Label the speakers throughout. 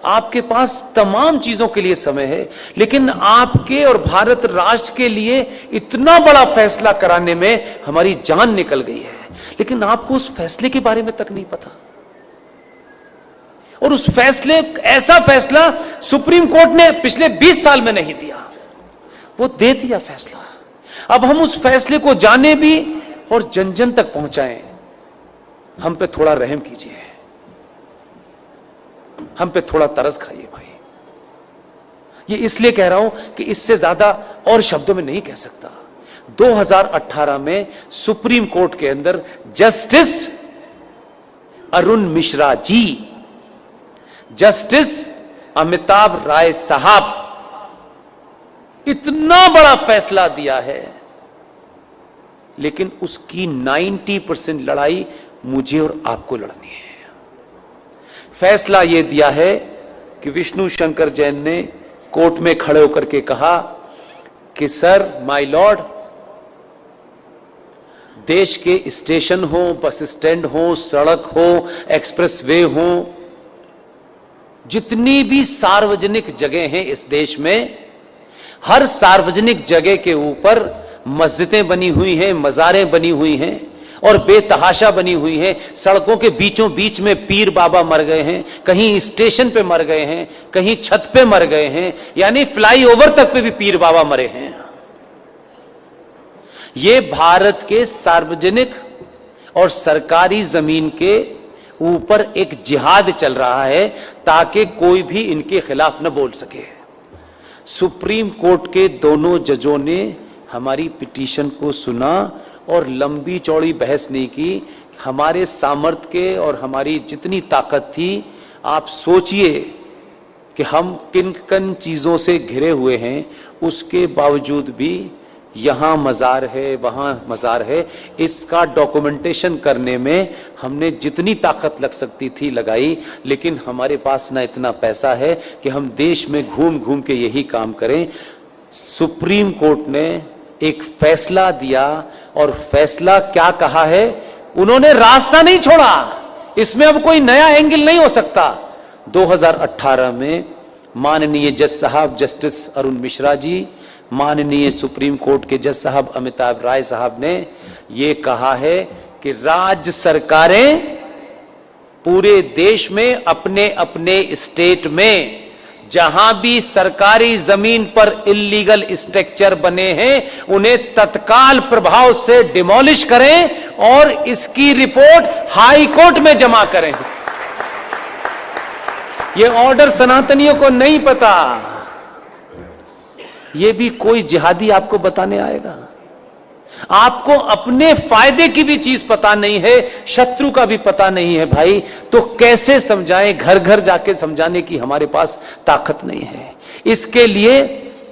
Speaker 1: आपके पास तमाम चीजों के लिए समय है, लेकिन आपके और भारत राष्ट्र के लिए इतना बड़ा फैसला कराने में हमारी जान निकल गई है, लेकिन आपको उस फैसले के बारे में तक नहीं पता। और उस फैसले, ऐसा फैसला सुप्रीम कोर्ट ने पिछले 20 साल में नहीं दिया, वो दे दिया फैसला। अब हम उस फैसले को जाने भी और जन जन तक पहुंचाएं। हम पे थोड़ा रहम कीजिए, हम पे थोड़ा तरस खाइए भाई। ये इसलिए कह रहा हूं कि इससे ज्यादा और शब्दों में नहीं कह सकता। 2018 में सुप्रीम कोर्ट के अंदर जस्टिस अरुण मिश्रा जी, जस्टिस अमिताभ राय साहब इतना बड़ा फैसला दिया है, लेकिन उसकी 90% लड़ाई मुझे और आपको लड़नी है। फैसला यह दिया है कि विष्णु शंकर जैन ने कोर्ट में खड़े होकर के कहा कि सर, माय लॉर्ड, देश के स्टेशन हो, बस स्टैंड हो, सड़क हो, एक्सप्रेसवे हो, जितनी भी सार्वजनिक जगह हैं इस देश में, हर सार्वजनिक जगह के ऊपर मस्जिदें बनी हुई हैं, मज़ारें बनी हुई हैं और बेतहाशा बनी हुई हैं। सड़कों के बीचों बीच में पीर बाबा मर गए हैं, कहीं स्टेशन पे मर गए हैं, कहीं छत पे मर गए हैं, यानी फ्लाईओवर तक पे भी पीर बाबा मरे हैं। ये भारत के सार्वजनिक और सरकारी जमीन के ऊपर एक जिहाद चल रहा है ताकि कोई भी इनके खिलाफ न बोल सके। सुप्रीम कोर्ट के दोनों जजों ने हमारी पिटीशन को सुना और लंबी चौड़ी बहस नहीं की। हमारे सामर्थ्य के और हमारी जितनी ताकत थी, आप सोचिए कि हम किन किन चीजों से घिरे हुए हैं, उसके बावजूद भी यहां मजार है, वहां मजार है, इसका डॉक्यूमेंटेशन करने में हमने जितनी ताकत लग सकती थी लगाई, लेकिन हमारे पास ना इतना पैसा है कि हम देश में घूम घूम के यही काम करें। सुप्रीम कोर्ट ने एक फैसला दिया और फैसला क्या कहा है, उन्होंने रास्ता नहीं छोड़ा, इसमें अब कोई नया एंगल नहीं हो सकता। 2018 में माननीय जज साहब जस्टिस अरुण मिश्रा जी, माननीय सुप्रीम कोर्ट के जज साहब अमिताभ राय साहब ने यह कहा है कि राज्य सरकारें पूरे देश में अपने अपने स्टेट में जहां भी सरकारी जमीन पर इल्लीगल स्ट्रक्चर बने हैं, उन्हें तत्काल प्रभाव से डिमोलिश करें और इसकी रिपोर्ट हाई कोर्ट में जमा करें। यह ऑर्डर सनातनियों को नहीं पता, यह भी कोई जिहादी आपको बताने आएगा। आपको अपने फायदे की भी चीज पता नहीं है, शत्रु का भी पता नहीं है भाई, तो कैसे समझाएं? घर घर जाके समझाने की हमारे पास ताकत नहीं है। इसके लिए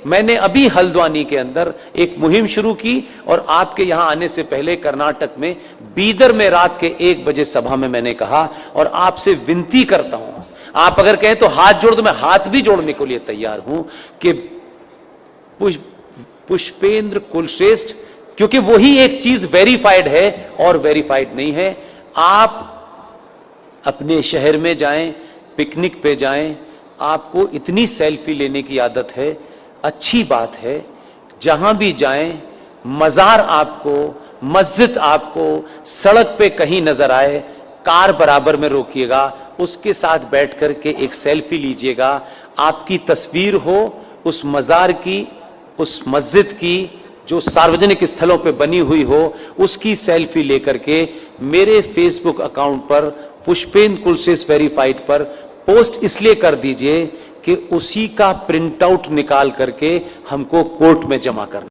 Speaker 1: मैंने अभी हल्द्वानी के अंदर एक मुहिम शुरू की और आपके यहां आने से पहले कर्नाटक में बीदर में रात के 1 बजे सभा में मैंने कहा, और आपसे विनती करता हूं, आप अगर कहें तो हाथ जोड़ दो, मैं हाथ भी जोड़ने के लिए तैयार हूं कि पुष्पेंद्र कुलश्रेष्ठ, क्योंकि वही एक चीज वेरीफाइड है और वेरीफाइड नहीं है। आप अपने शहर में जाएं, पिकनिक पे जाएं, आपको इतनी सेल्फी लेने की आदत है, अच्छी बात है। जहां भी जाएं, मजार आपको, मस्जिद आपको सड़क पे कहीं नजर आए, कार बराबर में रोकिएगा, उसके साथ बैठ करके एक सेल्फी लीजिएगा। आपकी तस्वीर हो उस मजार की, उस मस्जिद की जो सार्वजनिक स्थलों पे बनी हुई हो, उसकी सेल्फी लेकर के मेरे फेसबुक अकाउंट पर पुष्पेंद्र कुलश्रेष्ठ वेरीफाइड पर पोस्ट इसलिए कर दीजिए कि उसी का प्रिंट आउट निकाल करके हमको कोर्ट में जमा करना।